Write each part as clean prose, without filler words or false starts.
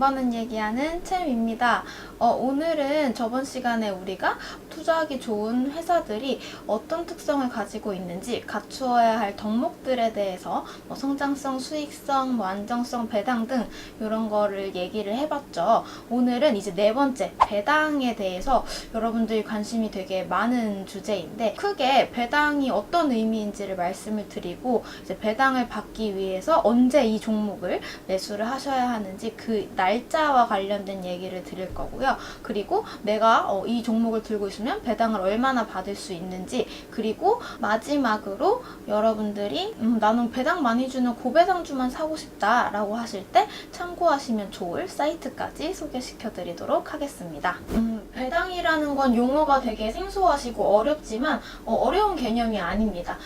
버는 얘기하는 챔입니다. 오늘은 저번 시간에 우리가 투자하기 좋은 회사들이 어떤 특성을 가지고 있는지 갖추어야 할 덕목들에 대해서 성장성, 수익성, 안정성, 배당 등 이런 거를 얘기를 해봤죠. 오늘은 이제 네 번째 배당에 대해서 여러분들이 관심이 되게 많은 주제인데 크게 배당이 어떤 의미인지를 말씀을 드리고 이제 배당을 받기 위해서 언제 이 종목을 매수를 하셔야 하는지 그 날짜와 관련된 얘기를 드릴 거고요. 그리고 내가 이 종목을 들고 있으면 배당을 얼마나 받을 수 있는지, 그리고 마지막으로 여러분들이 나는 배당 많이 주는 고배당주만 사고 싶다 라고 하실 때 참고하시면 좋을 사이트까지 소개시켜 드리도록 하겠습니다. 배당이라는 건 용어가 되게 생소하시고 어렵지만 어려운 개념이 아닙니다.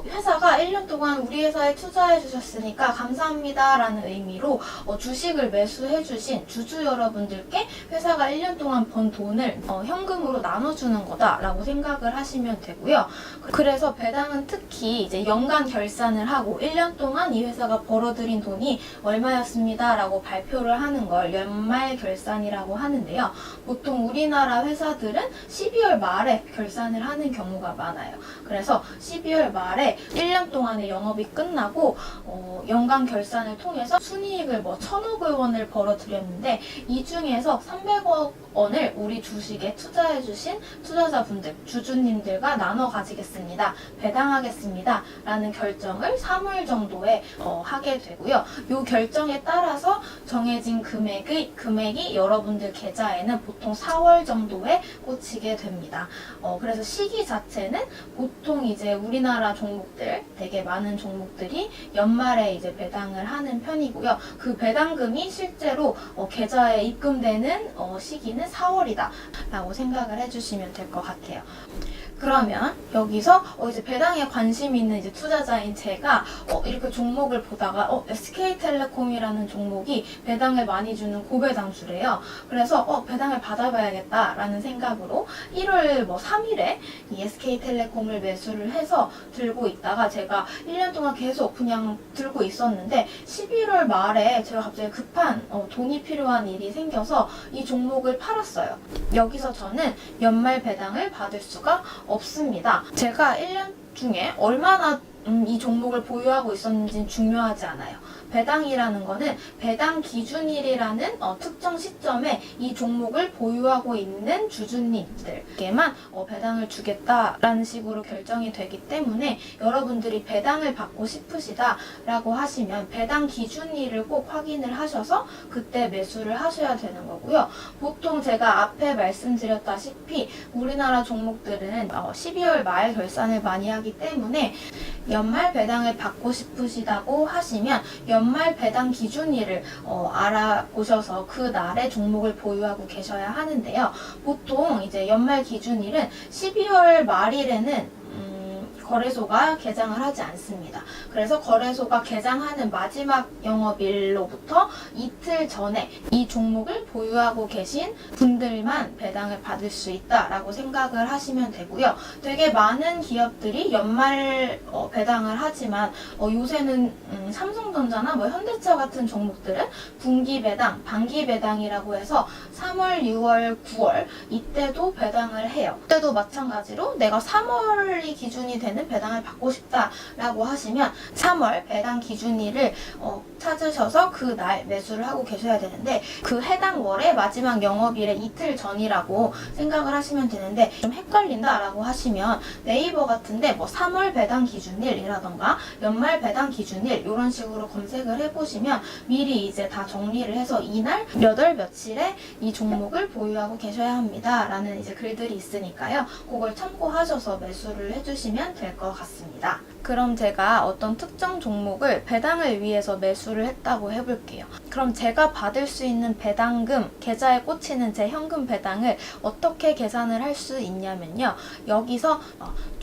회사가 1년 동안 우리 회사에 투자해 주셨으니까 감사합니다 라는 의미로 주식을 매수해 주신 주주 여러분들께 회사가 1년 동안 번 돈을 현금으로 나눠주는 거다 라고 생각을 하시면 되고요. 그래서 배당은 특히 이제 연간 결산을 하고 1년 동안 이 회사가 벌어들인 돈이 얼마였습니다 라고 발표를 하는 걸 연말 결산이라고 하는데요. 보통 우리나라 회사들은 12월 말에 결산을 하는 경우가 많아요. 그래서 12월 말에 1년 동안의 영업이 끝나고 연간 결산을 통해서 순이익을 1,000억 원을 벌어들였는데 이 중에서 300억 원을 우리 주식에 투자해주신 투자자분들, 주주님들과 나눠 가지겠습니다. 배당하겠습니다. 라는 결정을 3월 정도에 하게 되고요. 이 결정에 따라서 정해진 금액이 여러분들 계좌에는 보통 4월 정도에 꽂히게 됩니다. 그래서 시기 자체는 보통 이제 우리나라 종목들, 되게 많은 종목들이 연말에 이제 배당을 하는 편이고요. 그 배당금이 실제로 계좌에 입금되는 시기는 4월이다 라고 생각을 해주시면 될 것 같아요. 그러면 여기서 이제 배당에 관심 있는 이제 투자자인 제가 이렇게 종목을 보다가 SK텔레콤이라는 종목이 배당을 많이 주는 고배당주래요. 그래서 배당을 받아봐야겠다라는 생각으로 1월 3일에 이 SK텔레콤을 매수를 해서 들고 있다가 제가 1년 동안 계속 그냥 들고 있었는데 11월 말에 제가 갑자기 급한 돈이 필요한 일이 생겨서 이 종목을 팔았어요. 여기서 저는 연말 배당을 받을 수가 없습니다. 제가 1년 중에 얼마나 이 종목을 보유하고 있었는지는 중요하지 않아요. 배당이라는 거는 배당 기준일이라는 특정 시점에 이 종목을 보유하고 있는 주주님들께만 배당을 주겠다라는 식으로 결정이 되기 때문에 여러분들이 배당을 받고 싶으시다라고 하시면 배당 기준일을 꼭 확인을 하셔서 그때 매수를 하셔야 되는 거고요. 보통 제가 앞에 말씀드렸다시피 우리나라 종목들은 12월 말 결산을 많이 하기 때문에 연말 배당을 받고 싶으시다고 하시면 연말 배당 기준일을 알아보셔서 그 날의 종목을 보유하고 계셔야 하는데요. 보통 이제 연말 기준일은 12월 말일에는 거래소가 개장을 하지 않습니다. 그래서 거래소가 개장하는 마지막 영업일로부터 이틀 전에 이 종목을 보유하고 계신 분들만 배당을 받을 수 있다라고 생각을 하시면 되고요. 되게 많은 기업들이 연말 배당을 하지만 요새는 삼성전자나 현대차 같은 종목들은 분기 배당, 반기 배당이라고 해서 3월, 6월, 9월 이때도 배당을 해요. 이때도 마찬가지로 내가 3월이 기준이 되는 배당을 받고 싶다라고 하시면 3월 배당 기준일을 찾으셔서 그 날 매수를 하고 계셔야 되는데 그 해당 월의 마지막 영업일의 이틀 전이라고 생각을 하시면 되는데 좀 헷갈린다라고 하시면 네이버 같은데 3월 배당 기준일이라던가 연말 배당 기준일 이런 식으로 검색을 해보시면 미리 이제 다 정리를 해서 이날 몇 월 며칠에 이 종목을 보유하고 계셔야 합니다 라는 이제 글들이 있으니까요. 그걸 참고하셔서 매수를 해주시면 될 것 같습니다. 그럼 제가 어떤 특정 종목을 배당을 위해서 매수를 했다고 해볼게요. 그럼 제가 받을 수 있는 배당금, 계좌에 꽂히는 제 현금 배당을 어떻게 계산을 할 수 있냐면요. 여기서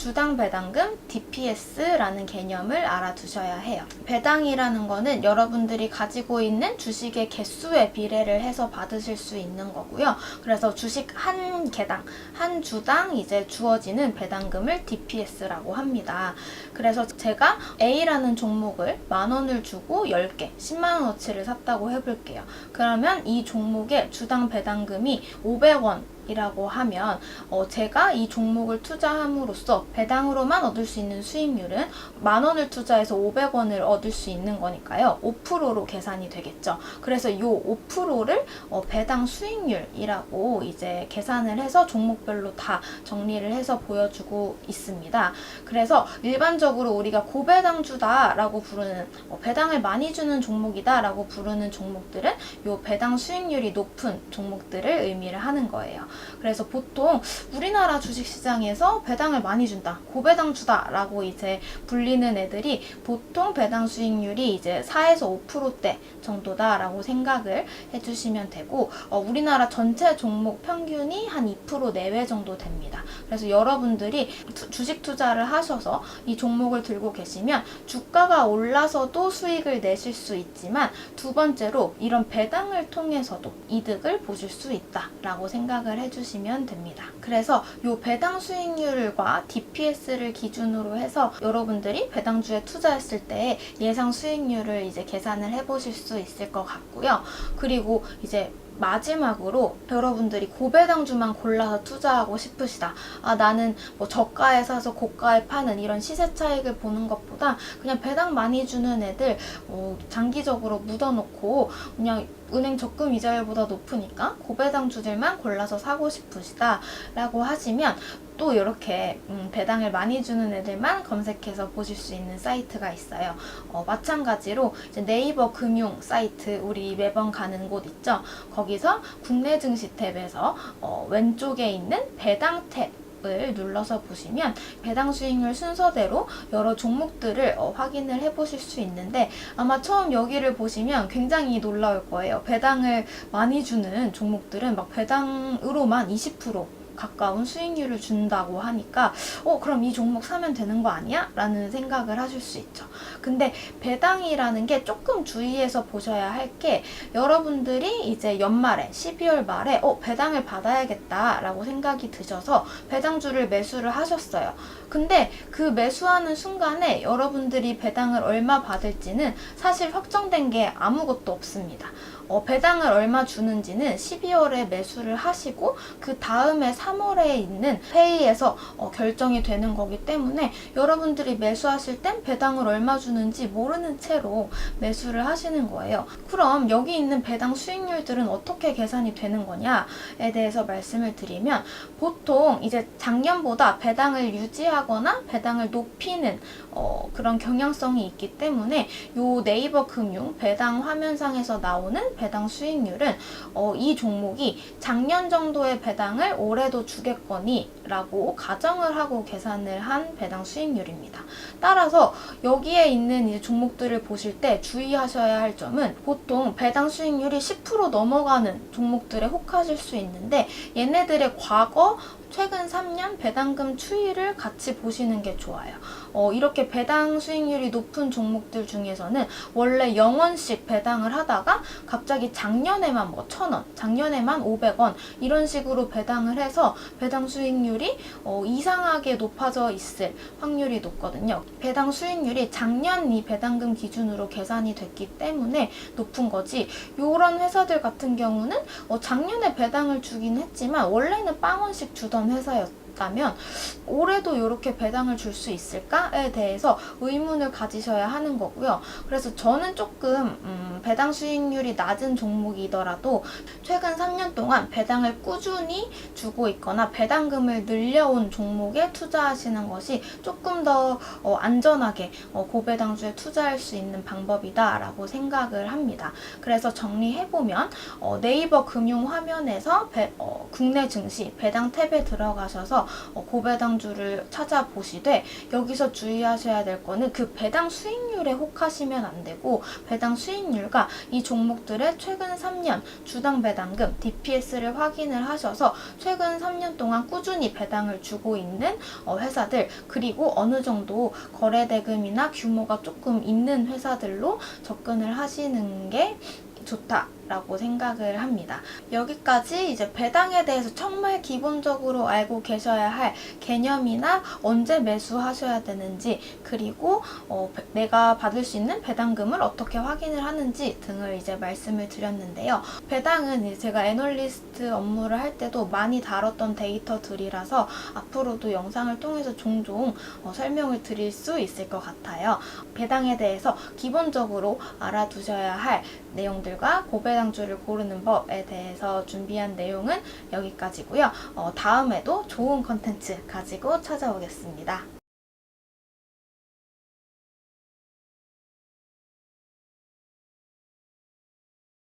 주당 배당금 DPS라는 개념을 알아두셔야 해요. 배당이라는 거는 여러분들이 가지고 있는 주식의 개수에 비례를 해서 받으실 수 있는 거고요. 그래서 주식 한 개당, 한 주당 이제 주어지는 배당금을 DPS라고 합니다. 그래서 제가 A라는 종목을 10,000원을 주고 10개, 100,000원어치를 샀다고 해볼게요. 그러면 이 종목의 주당 배당금이 500원 이라고 하면 제가 이 종목을 투자함으로써 배당으로만 얻을 수 있는 수익률은 10,000원을 투자해서 500원을 얻을 수 있는 거니까요. 5%로 계산이 되겠죠. 그래서 이 5%를 배당 수익률이라고 이제 계산을 해서 종목별로 다 정리를 해서 보여주고 있습니다. 그래서 일반적으로 우리가 고배당주다라고 부르는 배당을 많이 주는 종목이다라고 부르는 종목들은 이 배당 수익률이 높은 종목들을 의미를 하는 거예요. 그래서 보통 우리나라 주식시장에서 배당을 많이 준다, 고배당주다 라고 이제 불리는 애들이 보통 배당 수익률이 이제 4에서 5%대 정도다 라고 생각을 해주시면 되고, 우리나라 전체 종목 평균이 한 2% 내외 정도 됩니다. 그래서 여러분들이 주식 투자를 하셔서 이 종목을 들고 계시면 주가가 올라서도 수익을 내실 수 있지만, 두 번째로 이런 배당을 통해서도 이득을 보실 수 있다라고 생각을 해주시면 됩니다. 그래서 이 배당 수익률과 DPS를 기준으로 해서 여러분들이 배당주에 투자했을 때 예상 수익률을 이제 계산을 해보실 수 있을 것 같고요. 그리고 이제 마지막으로 여러분들이 고배당주만 골라서 투자하고 싶으시다. 나는 뭐 저가에 사서 고가에 파는 이런 시세 차익을 보는 것보다 그냥 배당 많이 주는 애들 장기적으로 묻어놓고 그냥 은행 적금 이자율보다 높으니까 고배당주들만 골라서 사고 싶으시다 라고 하시면 또 이렇게 배당을 많이 주는 애들만 검색해서 보실 수 있는 사이트가 있어요. 마찬가지로 이제 네이버 금융 사이트, 우리 매번 가는 곳 있죠. 거기서 국내 증시 탭에서 왼쪽에 있는 배당 탭 을 눌러서 보시면 배당 수익률 순서대로 여러 종목들을 확인을 해보실 수 있는데, 아마 처음 여기를 보시면 굉장히 놀라울 거예요. 배당을 많이 주는 종목들은 막 배당으로만 20% 가까운 수익률을 준다고 하니까 그럼 이 종목 사면 되는 거 아니야? 라는 생각을 하실 수 있죠. 근데 배당이라는 게 조금 주의해서 보셔야 할 게, 여러분들이 이제 연말에 12월 말에 배당을 받아야겠다 라고 생각이 드셔서 배당주를 매수를 하셨어요. 근데 그 매수하는 순간에 여러분들이 배당을 얼마 받을지는 사실 확정된 게 아무것도 없습니다. 배당을 얼마 주는지는 12월에 매수를 하시고 그 다음에 3월에 있는 회의에서 결정이 되는 거기 때문에 여러분들이 매수하실 땐 배당을 얼마 주는지 모르는 채로 매수를 하시는 거예요. 그럼 여기 있는 배당 수익률들은 어떻게 계산이 되는 거냐에 대해서 말씀을 드리면, 보통 이제 작년보다 배당을 유지하거나 배당을 높이는 그런 경향성이 있기 때문에 요 네이버 금융 배당 화면상에서 나오는 배당 수익률은 이 종목이 작년 정도의 배당을 올해도 주겠거니 라고 가정을 하고 계산을 한 배당 수익률입니다. 따라서 여기에 있는 이제 종목들을 보실 때 주의하셔야 할 점은, 보통 배당 수익률이 10% 넘어가는 종목들에 혹하실 수 있는데 얘네들의 과거 최근 3년 배당금 추이를 같이 보시는 게 좋아요. 이렇게 배당 수익률이 높은 종목들 중에서는 원래 0원씩 배당을 하다가 갑자기 작년에만 1,000원, 작년에만 500원 이런 식으로 배당을 해서 배당 수익률이 이상하게 높아져 있을 확률이 높거든요. 배당 수익률이 작년 이 배당금 기준으로 계산이 됐기 때문에 높은 거지, 이런 회사들 같은 경우는 작년에 배당을 주긴 했지만 원래는 빵원씩 주던 회사였다면 올해도 이렇게 배당을 줄 수 있을까에 대해서 의문을 가지셔야 하는 거고요. 그래서 저는 조금 배당 수익률이 낮은 종목이더라도 최근 3년 동안 배당을 꾸준히 주고 있거나 배당금을 늘려온 종목에 투자하시는 것이 조금 더 안전하게 고배당주에 투자할 수 있는 방법이다 라고 생각을 합니다. 그래서 정리해보면 네이버 금융 화면에서 국내 증시 배당 탭에 들어가셔서 통해서 고배당주를 찾아보시되, 여기서 주의하셔야 될 거는 그 배당 수익률에 혹하시면 안 되고, 배당 수익률과 이 종목들의 최근 3년 주당 배당금 DPS를 확인을 하셔서 최근 3년 동안 꾸준히 배당을 주고 있는 회사들, 그리고 어느 정도 거래 대금이나 규모가 조금 있는 회사들로 접근을 하시는 게 좋다라고 생각을 합니다. 여기까지 이제 배당에 대해서 정말 기본적으로 알고 계셔야 할 개념이나 언제 매수하셔야 되는지, 그리고 내가 받을 수 있는 배당금을 어떻게 확인을 하는지 등을 이제 말씀을 드렸는데요. 배당은 이제 제가 애널리스트 업무를 할 때도 많이 다뤘던 데이터들이라서 앞으로도 영상을 통해서 종종 설명을 드릴 수 있을 것 같아요. 배당에 대해서 기본적으로 알아두셔야 할 내용들과 고배당주를 고르는 법에 대해서 준비한 내용은 여기까지고요. 다음에도 좋은 컨텐츠 가지고 찾아오겠습니다.